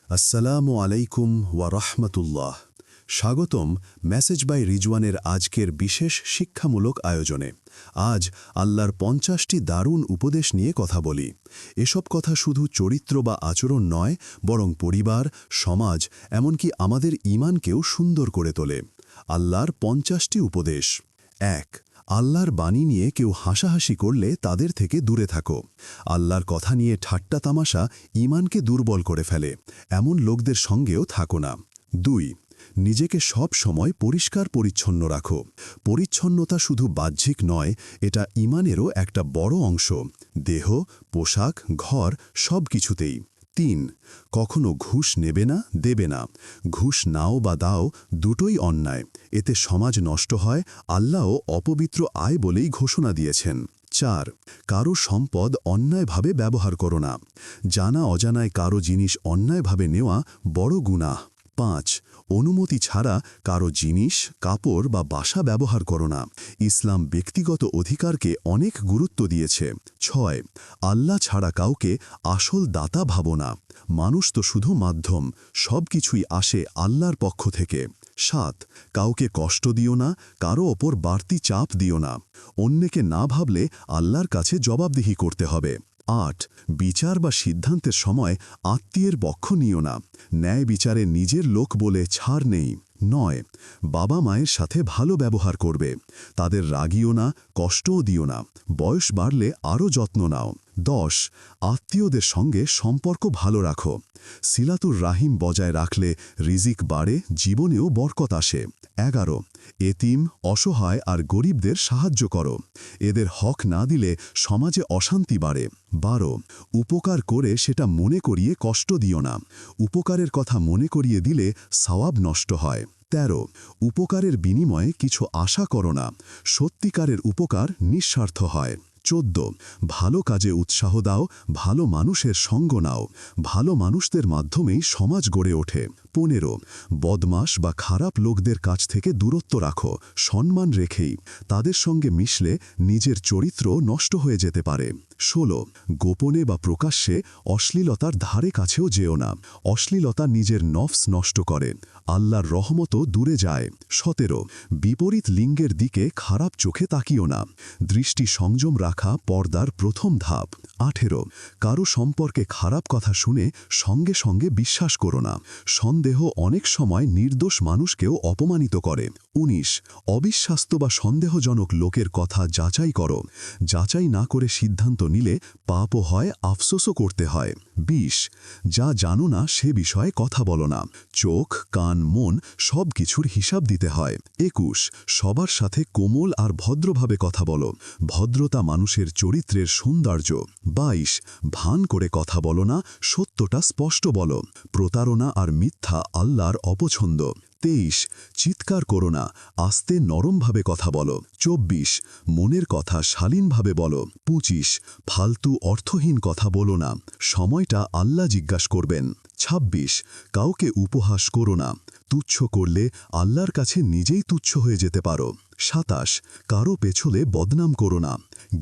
আসসালামু আলাইকুম ওয়া রাহমাতুল্লাহ। স্বাগতম মেসেজ বাই রিজওয়ানের আজকের বিশেষ শিক্ষামূলক আয়োজনে। আজ আল্লাহর ৫০টি দারুণ উপদেশ নিয়ে কথা বলি। এসব কথা শুধু চরিত্র বা আচরণ নয়, বরং পরিবার, সমাজ, এমনকি আমাদের ঈমানকেও সুন্দর করে তোলে। আল্লাহর ৫০টি উপদেশ। ১। আল্লাহর বাণী নিয়ে কেউ হাসাহাসি করলে তাদের থেকে দূরে থাকো। আল্লাহর কথা নিয়ে ঠাট্টা তামাশা ঈমানকে দুর্বল করে ফেলে, এমন লোকদের সঙ্গেও থাকো না। ২। নিজেকে সব সময় পরিষ্কার পরিচ্ছন্ন রাখো। পরিচ্ছন্নতা শুধু বাহ্যিক নয়, এটা ঈমানেরও একটা বড় অংশ। দেহ, পোশাক, ঘর সব কিছুতেই। ৩। কখনো ঘুষ নেবে না, দেবে না। ঘুষ নাও বা দাও, দুটোই অন্যায়। এতে সমাজ নষ্ট হয়, আল্লাহও অপবিত্র আয় বলেই ঘোষণা দিয়েছেন। ৪। কারো সম্পদ অন্যায়ভাবে ব্যবহার করো না। জানা অজানায় কারো জিনিস অন্যায়ভাবে নেওয়া বড় গুনাহ। ৫। অনুমতি ছাড়া কারো জিনিস, কাপড় বা বাসা ব্যবহার করো না। ইসলাম ব্যক্তিগত অধিকারকে অনেক গুরুত্ব দিয়েছে। ৬। আল্লাহ ছাড়া কাউকে আসল দাতা ভাবো না। মানুষ তো শুধু মাধ্যম, সব কিছুই আসে আল্লাহর পক্ষ থেকে। ৭। কাউকে কষ্ট দিও না, কারো ওপর বাড়তি চাপ দিও না। অন্যকে না ভাবলে আল্লাহর কাছে জবাবদিহি করতে হবে। ৮। বিচার বা সিদ্ধান্তের সময় আত্মীয়ের পক্ষ নিও না। ন্যায় বিচারে নিজের লোক বলে ছাড় নেই। ৯। বাবা মায়ের সাথে ভালো ব্যবহার করবে। তাদের রাগিও না, কষ্টও দিও না। বয়স বাড়লে আরও যত্ন নাও। ১০। আত্মীয়দের সঙ্গে সম্পর্ক ভালো রাখো। সিলাতুর রাহিম বজায় রাখলে রিজিক বাড়ে, জীবনেও বরকত আসে। ১১। এতিম, অসহায় আর গরিবদের সাহায্য করো। এদের হক না দিলে সমাজে অশান্তি বাড়ে। ১২। উপকার করে সেটা মনে করিয়ে কষ্ট দিও না। উপকারের কথা মনে করিয়ে দিলে সওয়াব নষ্ট হয়। ১৩। উপকারের বিনিময়ে কিছু আশা করো না। সত্যিকারের উপকার নিঃস্বার্থ হয়। ১৪। ভালো কাজে উৎসাহ দাও, ভালো মানুষের সঙ্গ নাও। ভালো মানুষদের মাধ্যমেই সমাজ গড়ে ওঠে। ১৫। বদমাশ বা খারাপ লোকদের কাছ থেকে দূরত্ব রাখো, সম্মান রেখেই। তাদের সঙ্গে মিশলে নিজের চরিত্র নষ্ট হয়ে যেতে পারে। ১৬। গোপনে বা প্রকাশ্যে অশ্লীলতার ধারে কাছেও যেও না। অশ্লীলতা নিজের নফস নষ্ট করে, আল্লাহর রহমতও দূরে যায়। ১৭। বিপরীত লিঙ্গের দিকে খারাপ চোখে তাকিও না। দৃষ্টি সংযম রাখা পর্দার প্রথম ধাপ। ১৮। কারো সম্পর্কে খারাপ কথা শুনে সঙ্গে সঙ্গে বিশ্বাস করো না। সন্দেহ অনেক সময় নির্দোষ মানুষকেও অপমানিত করে। ১৯। অবিশ্বাস্ত বা সন্দেহজনক লোকের কথা যাচাই করো। যাচাই না করে সিদ্ধান্ত নিলে পাপও হয়, আফসোসও করতে হয়। ২০। যা জানো না সে বিষয়ে কথা বলো না। চোখ, কান, মন সব কিছুর হিসাব দিতে হয়। ২১। সবার সাথে কোমল আর ভদ্রভাবে কথা বলো। ভদ্রতা মানুষের চরিত্রের সৌন্দর্য। ২২। ভান করে কথা বলো না, সত্যটা স্পষ্ট বলো। প্রতারণা আর মিথ্যা আল্লাহর অপছন্দ। ২৩। চিৎকার করো না, আস্তে নরমভাবে কথা বলো। ২৪। মনের কথা শালীনভাবে বলো। ২৫। ফালতু অর্থহীন কথা বলো না, সময়টা আল্লাহ জিজ্ঞাসা করবেন। ২৬। কাউকে উপহাস করো না। তুচ্ছ করলে আল্লাহর কাছে নিজেই তুচ্ছ হয়ে যেতে পারো। ২৭। কারো পেছলে বদনাম করো না।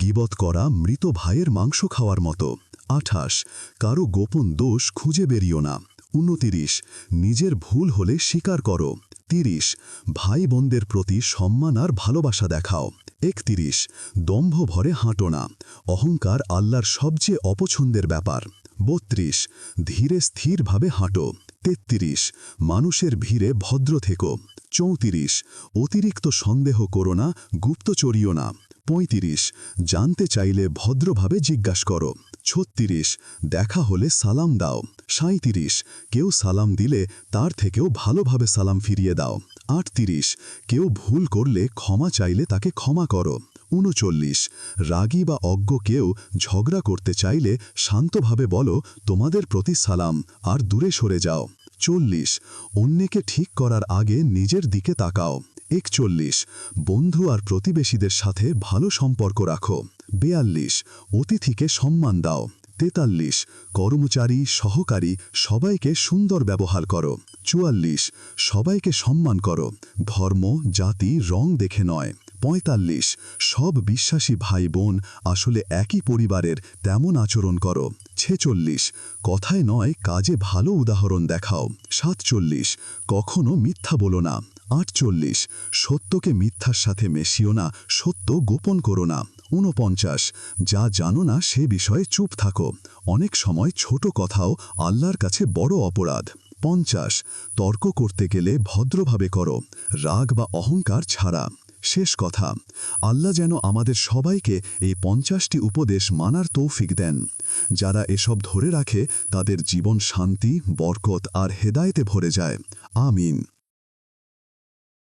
গীবত করা মৃত ভাইয়ের মাংস খাওয়ার মতো। ২৮। কারো গোপন দোষ খুঁজে বেরিও না। ২৯। নিজের ভুল হলে স্বীকার করো। ৩০। ভাই বোনদের প্রতি সম্মান আর ভালোবাসা দেখাও। ৩১। দম্ভ ভরে হাঁটো না। অহংকার আল্লাহর সবচেয়ে অপছন্দের ব্যাপার। ৩২। ধীরে স্থিরভাবে হাঁটো। ৩৩। মানুষের ভিড়ে ভদ্র থেকো। ৩৪। অতিরিক্ত সন্দেহ করো না, গুপ্তচরিও না। ৩৫। জানতে চাইলে ভদ্রভাবে জিজ্ঞাসা করো। ৩৬। দেখা হলে সালাম দাও। ৩৭। কেউ সালাম দিলে তার থেকেও ভালোভাবে সালাম ফিরিয়ে দাও। ৩৮। কেউ ভুল করলে ক্ষমা চাইলে তাকে ক্ষমা করো। ৩৯। রাগী বা অজ্ঞ কেউ ঝগড়া করতে চাইলে শান্তভাবে বলো, তোমাদের প্রতি সালাম, আর দূরে সরে যাও। ৪০। অন্যকে ঠিক করার আগে নিজের দিকে তাকাও। ৪১। বন্ধু আর প্রতিবেশীদের সাথে ভালো সম্পর্ক রাখো। ৪২। অতিথিকে সম্মান দাও। ৪৩। কর্মচারী, সহকারী সবাইকে সুন্দর ব্যবহার করো। ৪৪। সবাইকে সম্মান করো, ধর্ম, জাতি, রং দেখে নয়। ৪৫। সব বিশ্বাসী ভাই বোন আসলে একই পরিবারের, তেমন আচরণ করো। 46 কথায় নয় কাজে ভালো উদাহরণ দেখাও। 47 কখনো মিথ্যা বলো না। 48 সত্যকে মিথ্যার সাথে মেশিও না, সত্য গোপন করো না। 49 যা জানো না সে বিষয়ে চুপ থাকো, অনেক সময় ছোট কথাও আল্লাহর কাছে বড় অপরাধ। 50 তর্ক করতে গেলে ভদ্রভাবে করো, রাগ বা অহংকার ছাড়া। শেষ কথা, আল্লাহ যেন আমাদের সবাইকে এই 50টি উপদেশ মানার তৌফিক দেন। যারা এসব ধরে রাখে তাদের জীবন শান্তি, বরকত আর হেদায়েতে ভরে যায়। আমিন।